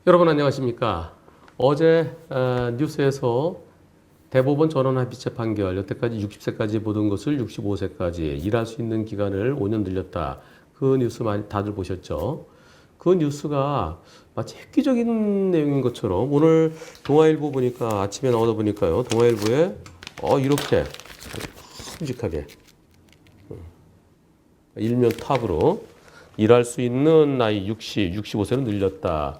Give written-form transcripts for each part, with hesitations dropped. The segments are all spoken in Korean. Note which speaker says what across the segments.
Speaker 1: 여러분 안녕하십니까? 어제 뉴스에서 대법원 전원합의체 판결 여태까지 60세까지 보던 것을 65세까지 일할 수 있는 기간을 5년 늘렸다. 그 뉴스 많이 다들 보셨죠? 그 뉴스가 마치 획기적인 내용인 것처럼 오늘 동아일보 보니까 아침에 나오다 보니까요. 동아일보에 이렇게 큼직하게 일면 탑으로 일할 수 있는 나이 65세로 늘렸다.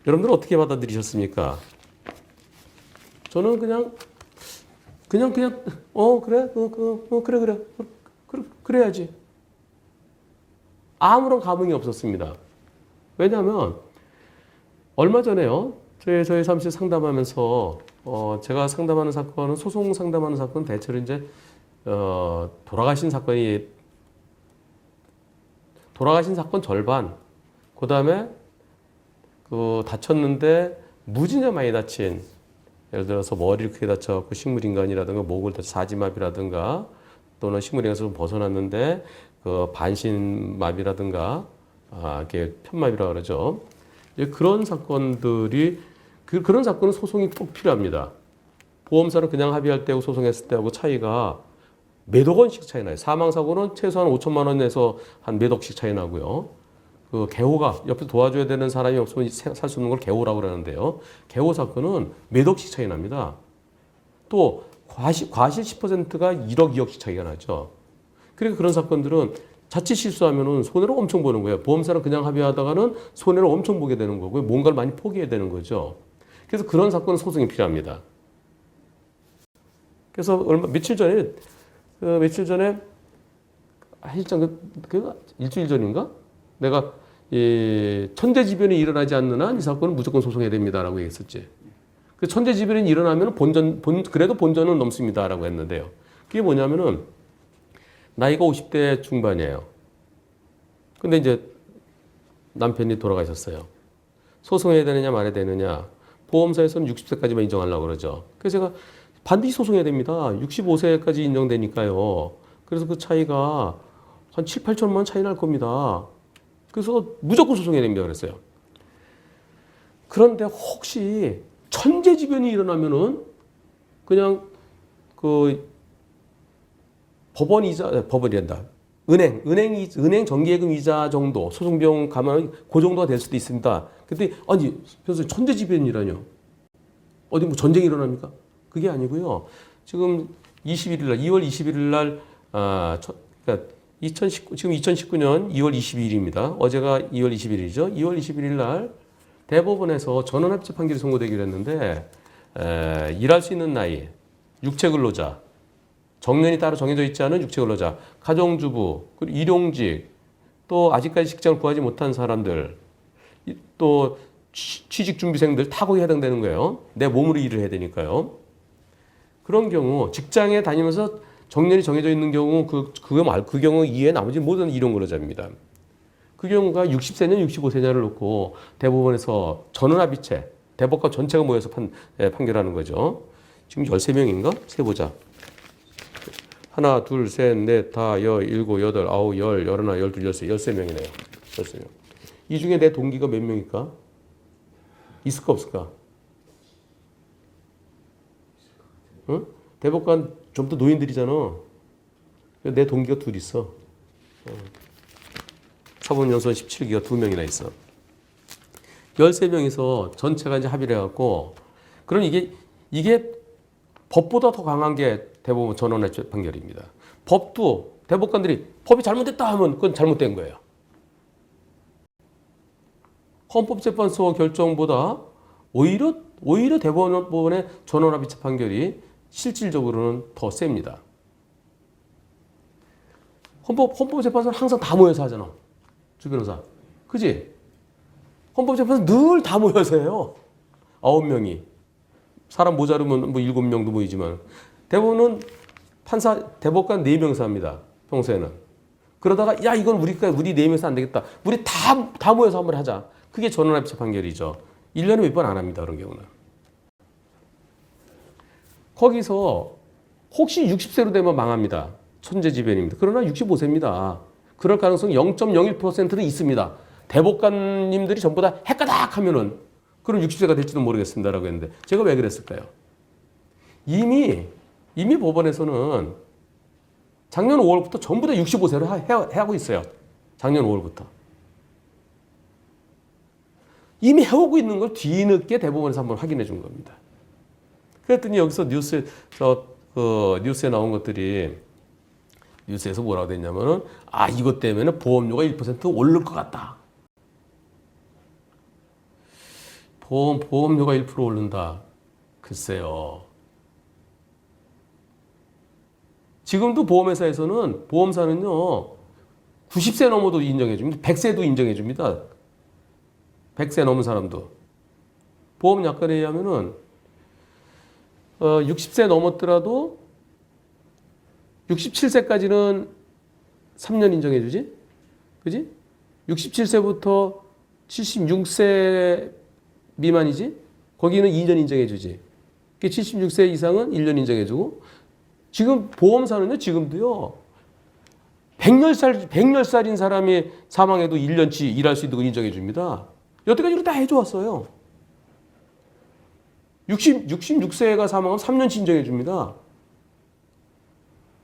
Speaker 1: 여러분들 어떻게 받아들이셨습니까? 저는 그래 그래야지. 아무런 감흥이 없었습니다. 왜냐하면 얼마 전에요. 저희 사무실 상담하면서 제가 상담하는 사건은 소송 상담하는 사건은 대체로 이제 돌아가신 사건 절반, 그 다음에 다쳤는데 무지나 많이 다친, 예를 들어서 머리를 크게 다쳐갖고 식물인간이라든가 목을 다쳐 사지마비라든가 또는 식물인간에서 좀 벗어났는데 반신마비라든가 이렇게 편마비라고 그러죠. 그런 사건들이 그런 사건은 소송이 꼭 필요합니다. 보험사는 그냥 합의할 때하고 소송했을 때하고 차이가 몇억 원씩 차이 나요. 사망사고는 최소한 5천만 원에서 한 몇 억씩 차이 나고요. 개호가 옆에서 도와줘야 되는 사람이 없으면 살 수 없는 걸 개호라고 그러는데요. 개호 사건은 몇 억씩 차이 납니다. 또 과실 10%가 1억, 2억씩 차이가 나죠. 그러니까 그런 사건들은 자칫 실수하면은 손해를 엄청 보는 거예요. 보험사는 그냥 합의하다가는 손해를 엄청 보게 되는 거고요. 뭔가를 많이 포기해야 되는 거죠. 그래서 그런 사건은 소송이 필요합니다. 그래서 며칠 전에 일주일 전인가? 내가 천재지변이 일어나지 않는 한 이 사건은 무조건 소송해야 됩니다라고 얘기했었지. 그 천재지변이 일어나면 그래도 본전은 넘습니다라고 했는데요. 그게 뭐냐면은 나이가 50대 중반이에요. 근데 이제 남편이 돌아가셨어요. 소송해야 되느냐 말아야 되느냐. 보험사에서는 60세까지만 인정하려고 그러죠. 그래서 제가 반드시 소송해야 됩니다. 65세까지 인정되니까요. 그래서 그 차이가 한 7, 8천만 원 차이 날 겁니다. 그래서 무조건 소송해야 됩니다. 그랬어요. 그런데 혹시 천재지변이 일어나면은 그냥 은행 정기예금 이자 정도 소송 비용 가면 그 정도가 될 수도 있습니다. 그때 아니 그래서 천재지변이라뇨? 어디 뭐 전쟁이 일어납니까? 그게 아니고요. 지금 2월 21일 날 그러니까 지금 2019년 2월 22일입니다. 어제가 2월 21일이죠. 2월 21일 날 대법원에서 전원합의체 판결이 선고되기로 했는데 일할 수 있는 나이, 육체근로자, 정년이 따로 정해져 있지 않은 육체근로자, 가정주부, 그리고 일용직, 또 아직까지 직장을 구하지 못한 사람들, 또 취직준비생들 다 거기에 해당되는 거예요. 내 몸으로 일을 해야 되니까요. 그런 경우 직장에 다니면서 정년이 정해져 있는 경우 그 경우 이외에 나머지 모든 일용근로자입니다. 그 경우가 60세냐 65세냐를 놓고 대법원에서 전원합의체 대법관 전체가 모여서 판결하는 거죠. 지금 13명인가? 세보자. 하나, 둘, 셋, 넷, 다, 일곱, 여덟, 아홉, 열, 열하나, 열둘, 열세, 13명이네요. 13명. 이 중에 내 동기가 몇 명일까? 있을까 없을까? 응? 대법관 좀 더 노인들이잖아. 내 동기가 둘 있어. 사법연수원 17기가 2명이나 있어. 13명이서 전체가 이제 합의를 해갖고, 그럼 이게 법보다 더 강한 게 대법원 전원합의체 판결입니다. 법도 대법관들이 법이 잘못됐다 하면 그건 잘못된 거예요. 헌법재판소 결정보다 오히려 대법원의 전원합의체 판결이 실질적으로는 더 셉니다. 헌법재판소는 항상 다 모여서 하잖아. 주 변호사. 그지? 헌법재판소 늘 다 모여서 해요. 9명이. 사람 모자르면 뭐 7명도 모이지만. 대법원은 대법관 4명이서 합니다. 평소에는. 그러다가, 야, 이건 우리 4명이서 안 되겠다. 우리 다 모여서 한번 하자. 그게 전원합의체 판결이죠. 1년에 몇 번 안 합니다. 그런 경우는. 거기서 혹시 60세로 되면 망합니다. 천재지변입니다. 그러나 65세입니다. 그럴 가능성이 0.01%는 있습니다. 대법관님들이 전부 다 헷가닥 하면은 그럼 60세가 될지도 모르겠습니다라고 했는데 제가 왜 그랬을까요? 이미 법원에서는 작년 5월부터 전부 다 65세로 하고 있어요. 작년 5월부터. 이미 해오고 있는 걸 뒤늦게 대법원에서 한번 확인해 준 겁니다. 그랬더니 여기서 뉴스에 나온 것들이 뉴스에서 뭐라고 됐냐면은 이것 때문에 보험료가 1% 오를 것 같다. 보험료가 1% 오른다. 글쎄요. 지금도 보험사는요 90세 넘어도 인정해 줍니다. 100세도 인정해 줍니다. 100세 넘은 사람도. 보험약관에 의하면은 60세 넘었더라도 67세까지는 3년 인정해 주지? 그지? 67세부터 76세 미만이지? 거기는 2년 인정해 주지. 76세 이상은 1년 인정해 주고 지금 보험사는요, 지금도요. 110살인 사람이 사망해도 1년치 일할 수 있는 걸 인정해 줍니다. 여태까지로 다 해줘 왔어요. 66세가 사망하면 3년치 인정해 줍니다.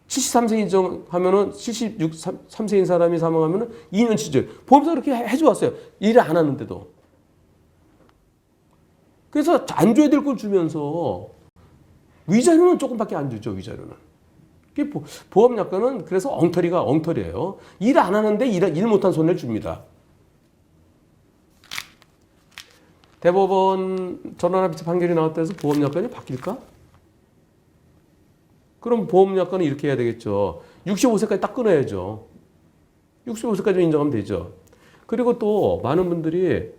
Speaker 1: 73세 인정하면은 73세인 사람이 사망하면은 2년치죠. 보험사 그렇게 해줘 왔어요. 일을 안 하는데도. 그래서 안 줘야 될 걸 주면서 위자료는 조금밖에 안 주죠. 위자료는. 보험약관은 그래서 엉터리예요. 일 안 하는데 일 못한 손해를 줍니다. 대법원 전환합의체 판결이 나왔다 해서 보험약관이 바뀔까? 그럼 보험약관은 이렇게 해야 되겠죠. 65세까지 딱 끊어야죠. 65세까지 인정하면 되죠. 그리고 또 많은 분들이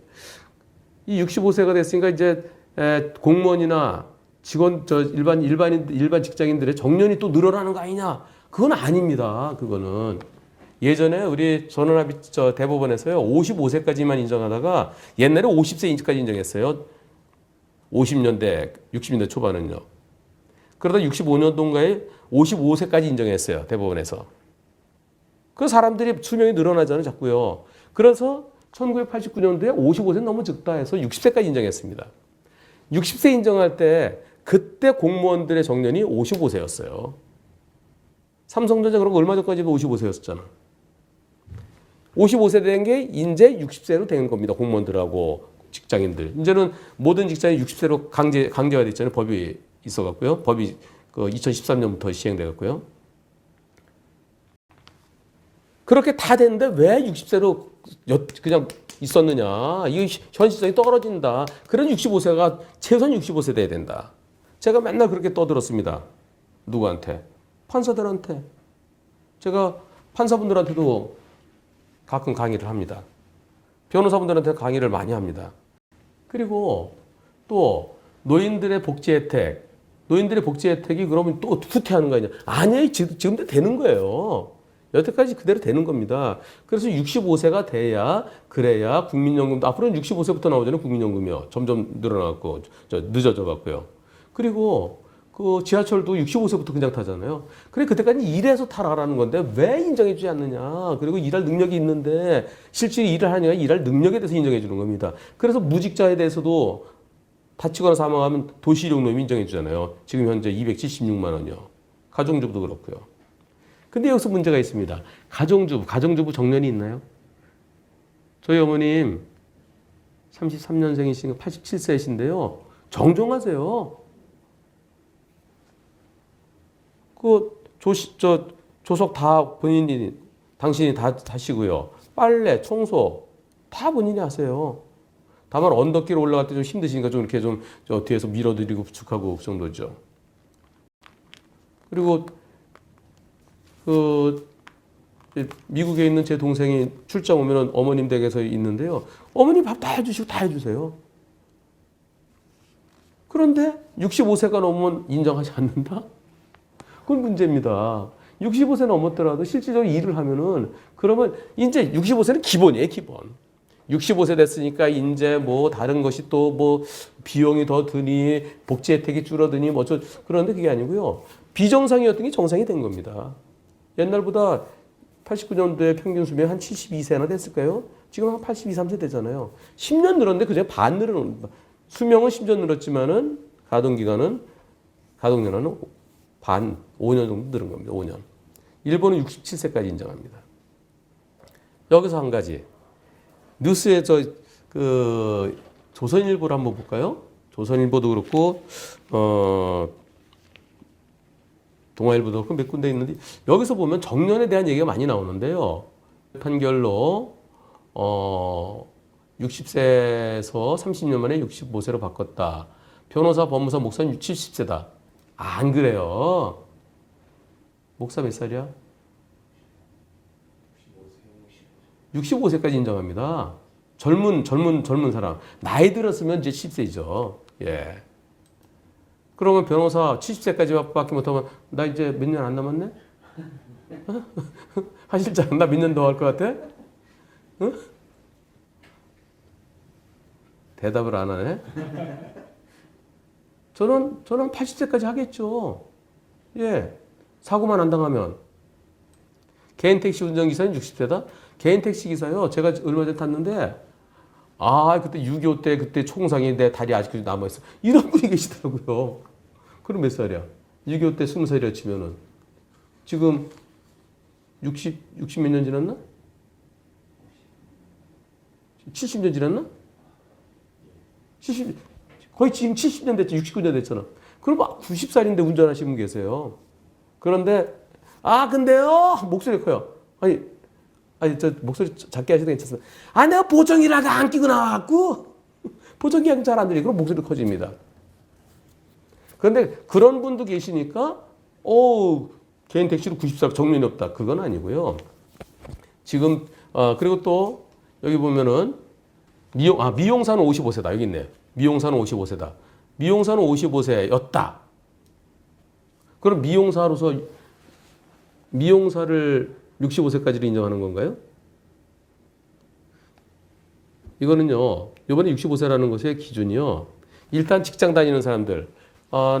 Speaker 1: 이 65세가 됐으니까 이제 공무원이나 직원, 일반 직장인들의 정년이 또 늘어나는 거 아니냐? 그건 아닙니다. 그거는. 예전에 우리 전원합의 대법원에서요, 55세까지만 인정하다가 옛날에 50세까지 인정했어요. 50년대, 60년대 초반은요. 그러다 65년도인가에 55세까지 인정했어요. 대법원에서. 그 사람들이 수명이 늘어나잖아요. 자꾸요. 그래서 1989년도에 55세 너무 적다 해서 60세까지 인정했습니다. 60세 인정할 때 그때 공무원들의 정년이 55세였어요. 삼성전자 그런 거 얼마 전까지도 55세였었잖아. 55세 된 게 이제 60세로 된 겁니다. 공무원들하고 직장인들. 이제는 모든 직장이 60세로 강제화됐잖아요. 법이 있어갖고요. 법이 2013년부터 시행돼갖고요. 그렇게 다 됐는데 왜 60세로 그냥 있었느냐. 이 현실성이 떨어진다. 그런 65세가 최소한 65세 돼야 된다. 제가 맨날 그렇게 떠들었습니다. 누구한테? 판사들한테. 제가 판사분들한테도 가끔 강의를 합니다. 변호사분들한테 강의를 많이 합니다. 그리고 또 노인들의 복지 혜택이 그러면 또 후퇴하는 거 아니냐. 아니에요. 지금도 되는 거예요. 여태까지 그대로 되는 겁니다. 그래서 65세가 돼야 그래야 국민연금도 앞으로는 65세부터 나오잖아요. 국민연금이요. 점점 늘어나고 늦어져 갖고요. 그리고 그 지하철도 65세부터 그냥 타잖아요. 그래 그때까지 일해서 타라라는 건데 왜 인정해주지 않느냐. 그리고 일할 능력이 있는데 실질이 일을 하느냐. 일할 능력에 대해서 인정해 주는 겁니다. 그래서 무직자에 대해서도 다치거나 사망하면 도시일용노임이 인정해 주잖아요. 지금 현재 276만 원이요. 가정주부도 그렇고요. 근데 여기서 문제가 있습니다. 가정주부 정년이 있나요? 저희 어머님 33년생이시니까 87세이신데요. 정정하세요. 조석 다 당신이 다 하시고요. 빨래, 청소 다 본인이 하세요. 다만 언덕길 올라갈 때 좀 힘드시니까 좀 이렇게 좀 뒤에서 밀어드리고 부축하고 그 정도죠. 그리고 미국에 있는 제 동생이 출장 오면 어머님 댁에서 있는데요. 어머니 밥 다 해주시고 다 해주세요. 그런데 65세가 넘으면 인정하지 않는다? 그건 문제입니다. 65세 넘었더라도 실질적으로 일을 하면은 그러면 이제 65세는 기본이에요, 기본. 65세 됐으니까 이제 뭐 다른 것이 또 뭐 비용이 더 드니 복지 혜택이 줄어드니 뭐 그런데 그게 아니고요. 비정상이었던 게 정상이 된 겁니다. 옛날보다 89년도에 평균 수명이 한 72세나 됐을까요? 지금 한 82, 3세 되잖아요. 10년 늘었는데 그중에 반 늘어는 수명은 10년 늘었지만은 가동연한은 반 5년 정도 늘은 겁니다. 5년. 일본은 67세까지 인정합니다. 여기서 한 가지 뉴스에 조선일보를 한번 볼까요? 조선일보도 그렇고 동아일보도 그렇고 몇 군데 있는데 여기서 보면 정년에 대한 얘기가 많이 나오는데요. 판결로 60세에서 30년 만에 65세로 바꿨다. 변호사, 법무사, 목사는 70세다. 안 그래요. 목사 몇 살이야? 65세까지 인정합니다. 젊은 사람. 나이 들었으면 이제 10세죠. 예. 그러면 변호사 70세까지밖에 못하면 나 이제 몇 년 안 남았네? 하실장 나 몇 년 더 할 것 같아? 응? 대답을 안 하네. 저는 80세까지 하겠죠. 예. 사고만 안 당하면. 개인 택시 운전기사는 60세다? 개인 택시 기사요. 제가 얼마 전에 탔는데 그때 6.25 때 그때 총상이 내 다리 아직도 남아있어. 이런 분이 계시더라고요. 그럼 몇 살이야? 6.25 때 20살이라 치면은 지금 60 몇 년 지났나? 70년 지났나? 70, 거의 지금 70년 됐죠. 69년 됐잖아. 그럼 90살인데 운전하시는 분 계세요. 그런데 근데요 목소리 커요. 아니 저 목소리 작게 하셔도 괜찮습니다. 내가 보정기라도 안 끼고 나와갖고 보정기 잘 안 들리고 그럼 목소리 커집니다. 그런데 그런 분도 계시니까 개인 택시로 90살 정년이 없다. 그건 아니고요. 지금 그리고 또 여기 보면은 미용사는 55세다. 여기 있네. 미용사는 55세다. 미용사는 55세였다. 그럼 미용사를 65세까지를 인정하는 건가요? 이거는요. 이번에 65세라는 것의 기준이요. 일단 직장 다니는 사람들.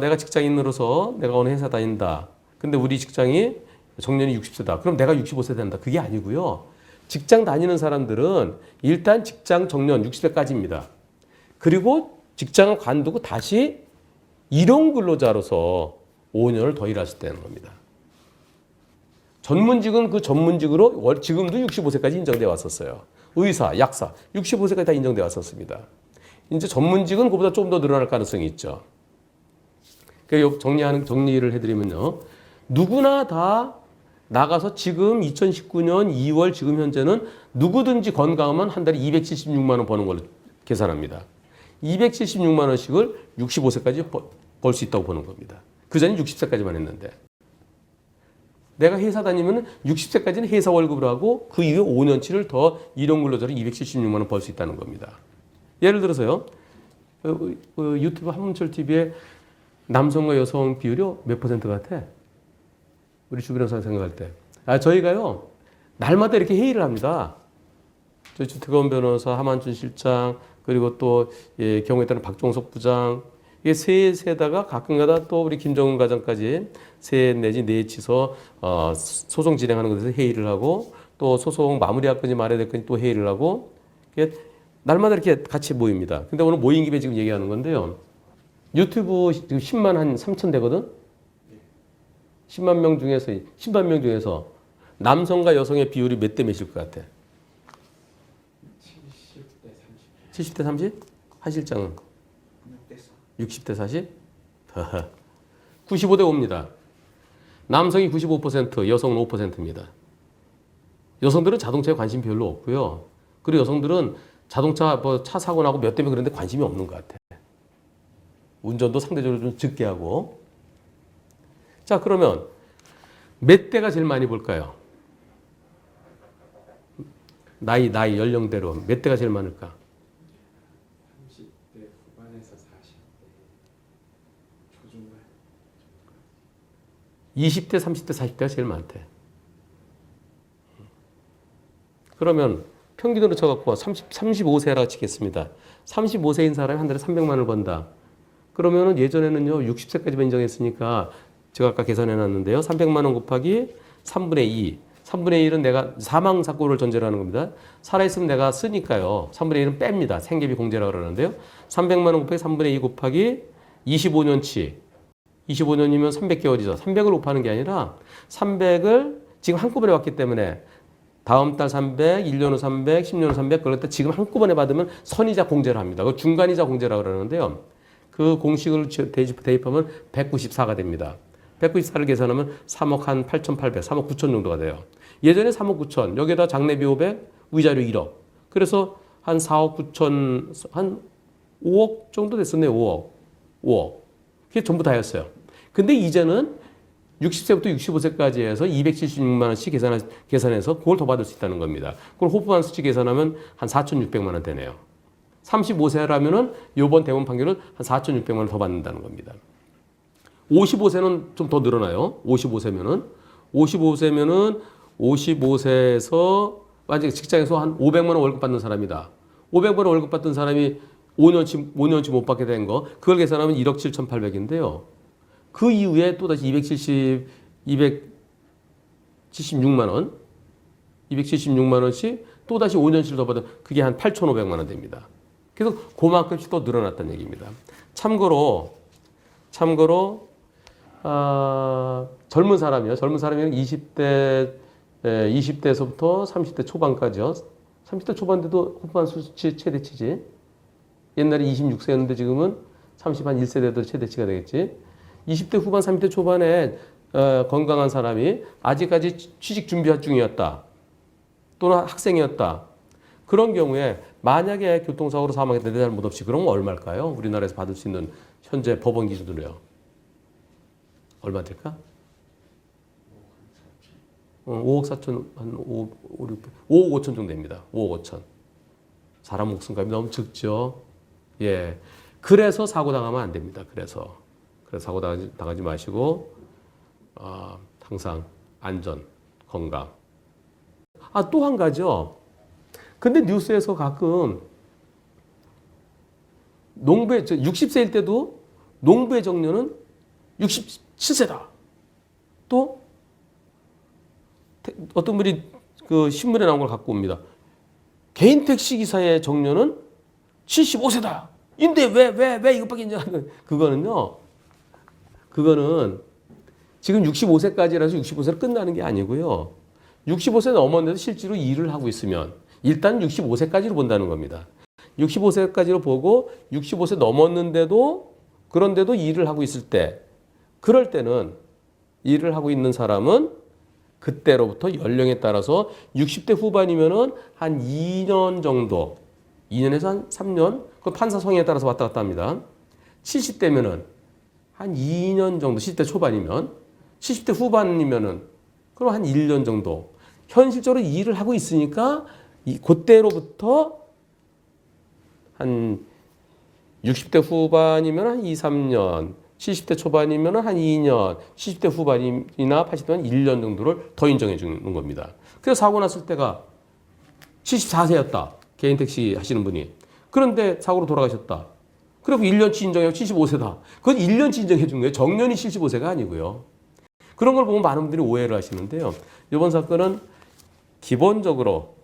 Speaker 1: 내가 직장인으로서 내가 어느 회사 다닌다. 근데 우리 직장이 정년이 60세다. 그럼 내가 65세 된다. 그게 아니고요. 직장 다니는 사람들은 일단 직장 정년 60세까지입니다. 그리고 직장을 관두고 다시 일용 근로자로서 5년을 더 일할 수 있다는 겁니다. 전문직은 그 전문직으로 지금도 65세까지 인정돼 왔었어요. 의사, 약사 65세까지 다 인정돼 왔었습니다. 이제 전문직은 그보다 좀 더 늘어날 가능성이 있죠. 정리를 해드리면요. 누구나 다 나가서 지금 2019년 2월 지금 현재는 누구든지 건강하면 한 달에 276만 원 버는 걸로 계산합니다. 276만 원씩을 65세까지 벌 수 있다고 보는 겁니다. 그전에 60세까지만 했는데. 내가 회사 다니면 60세까지는 회사 월급을 하고 그 이후에 5년치를 더 일용 근로자로 276만 원 벌 수 있다는 겁니다. 예를 들어서요. 유튜브 한문철 TV에 남성과 여성 비율이 몇 퍼센트 같아? 우리 주변에서 생각할 때. 저희가요. 날마다 이렇게 회의를 합니다. 저희 주태권 변호사, 하만준 실장, 그리고 또 경우에 따른 박종석 부장, 이게 세다가 가끔가다 또 우리 김정은 과장까지 세 내지 네 치서 소송 진행하는 것에서 회의를 하고 또 소송 마무리할 건지 말아야 될 건지 또 회의를 하고 날마다 이렇게 같이 모입니다. 근데 오늘 모인 김에 지금 얘기하는 건데요. 유튜브 지금 10만 한 3천 되거든? 10만 명 중에서 남성과 여성의 비율이 몇 대 몇일 것 같아? 70대 30? 한 실장은? 60대 40? 95대 5입니다. 남성이 95%, 여성은 5%입니다. 여성들은 자동차에 관심이 별로 없고요. 그리고 여성들은 자동차 차 사고 나고 몇 대면 그런데 관심이 없는 것 같아. 운전도 상대적으로 좀 적게 하고. 자, 그러면 몇 대가 제일 많이 볼까요? 나이 연령대로 몇 대가 제일 많을까?
Speaker 2: 30대 후반에서 40대 초중반.
Speaker 1: 20대, 30대, 40대가 제일 많대. 그러면 평균으로 쳐갖고 35세라고 치겠습니다. 35세인 사람이 한 달에 300만 원을 번다. 그러면은 예전에는요, 60세까지만 인정했으니까 제가 아까 계산해 놨는데요. 300만 원 곱하기 3분의 2. 3분의 1은 내가 사망 사고를 전제로 하는 겁니다. 살아있으면 내가 쓰니까요. 3분의 1은 뺍니다. 생계비 공제라고 그러는데요. 300만 원 곱하기 3분의 2 곱하기 25년치. 25년이면 300개월이죠. 300을 곱하는 게 아니라 300을 지금 한꺼번에 왔기 때문에 다음 달 300, 1년 후 300, 10년 후 300 그럴 때 지금 한꺼번에 받으면 선이자 공제를 합니다. 그 중간이자 공제라고 그러는데요. 그 공식을 대입하면 194가 됩니다. 194를 계산하면 3억 한 8,800, 3억 9천 정도가 돼요. 예전에 3억 9천, 여기에다 장례비 500, 위자료 1억. 그래서 한 4억 9천, 한 5억 정도 됐었네요. 5억. 그게 전부 다였어요. 근데 이제는 60세부터 65세까지 해서 276만 원씩 계산해서 그걸 더 받을 수 있다는 겁니다. 그걸 호프만 수치 계산하면 한 4,600만 원 되네요. 35세라면은 요번 대법원 판결은 한 4,600만 원 더 받는다는 겁니다. 55세는 좀 더 늘어나요. 55세면은 만약에 직장에서 한 500만 원 월급 받는 사람이다. 500만 원 월급 받던 사람이 5년치 못 받게 된 거, 그걸 계산하면 1억 7,800인데요. 그 이후에 또다시 276만 원, 276만 원씩 또다시 5년치를 더 받으면 그게 한 8,500만 원 됩니다. 그래서 그만큼씩 더 늘어났다는 얘기입니다. 참고로 젊은 사람이요. 젊은 사람이면 20대에서부터 30대 초반까지요. 30대 초반대도 호프만 수치 최대치지. 옛날에 26세였는데 지금은 31세대도 최대치가 되겠지. 20대 후반, 30대 초반에 건강한 사람이 아직까지 취직 준비 중이었다. 또는 학생이었다. 그런 경우에 만약에 교통사고로 사망했다 내 잘못 없이 그런 건 얼마일까요? 우리나라에서 받을 수 있는 현재 법원 기준으로요. 얼마 될까? 5억 4천, 한 5억 5천 정도 됩니다. 5억 5천. 사람 목숨값이 너무 적죠. 예. 그래서 사고 당하면 안 됩니다. 그래서 사고 당하지 마시고, 항상 안전, 건강. 또 한 가지요. 근데 뉴스에서 가끔 농부의 60세일 때도 농부의 정년은 67세다. 또 어떤 분이 그 신문에 나온 걸 갖고 옵니다. 개인 택시 기사의 정년은 75세다. 인데 왜 이것밖에 있냐? 그거는 지금 65세까지라서 65세로 끝나는 게 아니고요. 65세 넘었는데도 실제로 일을 하고 있으면 일단 65세까지로 본다는 겁니다. 65세까지로 보고 65세 넘었는데도 그런데도 일을 하고 있을 때 그럴 때는 일을 하고 있는 사람은 그때로부터 연령에 따라서 60대 후반이면은 한 2년 정도 2년에서 한 3년 그 판사 성향에 따라서 왔다 갔다 합니다. 70대면은 한 2년 정도 70대 초반이면 70대 후반이면은 그럼 한 1년 정도 현실적으로 일을 하고 있으니까 그때로부터 한 60대 후반이면 한 2, 3년 70대 초반이면 한 2년 70대 후반이나 80대면 1년 정도를 더 인정해 주는 겁니다. 그래서 사고 났을 때가 74세였다. 개인 택시 하시는 분이. 그런데 사고로 돌아가셨다. 그리고 1년치 인정해요. 75세다. 그건 1년치 인정해 준 거예요. 정년이 75세가 아니고요. 그런 걸 보면 많은 분들이 오해를 하시는데요. 이번 사건은 기본적으로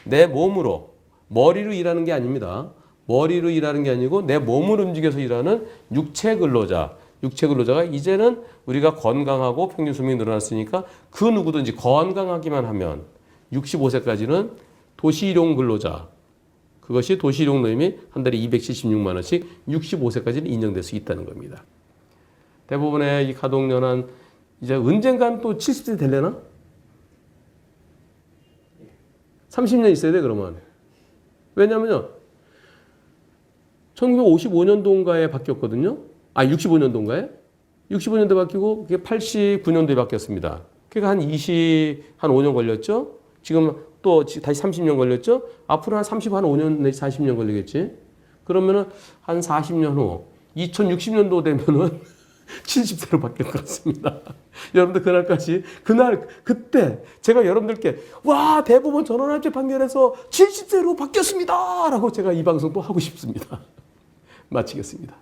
Speaker 1: 내 몸으로 머리로 일하는 게 아닙니다. 머리로 일하는 게 아니고 내 몸을 움직여서 일하는 육체 근로자가 이제는 우리가 건강하고 평균 수명이 늘어났으니까 그 누구든지 건강하기만 하면 65세까지는 도시일용 근로자 그것이 도시일용 노임이 한 달에 276만 원씩 65세까지는 인정될 수 있다는 겁니다. 대부분의 이 가동연한 이제 언젠간 또 70세 되려나? 30년 있어야 돼 그러면. 왜냐면요. 1955년도인가에 바뀌었거든요. 65년도인가에? 65년도에 바뀌고 그게 89년도에 바뀌었습니다. 그러니까 한 5년 걸렸죠. 지금 또 다시 30년 걸렸죠. 앞으로 한 5년 내지 40년 걸리겠지. 그러면은 한 40년 후 2060년도 되면은 70세로 바뀔 것 같습니다. 여러분들 그때 제가 여러분들께 와 대법원 전원합체 판결에서 70세로 바뀌었습니다 라고 제가 이 방송 또 하고 싶습니다. 마치겠습니다.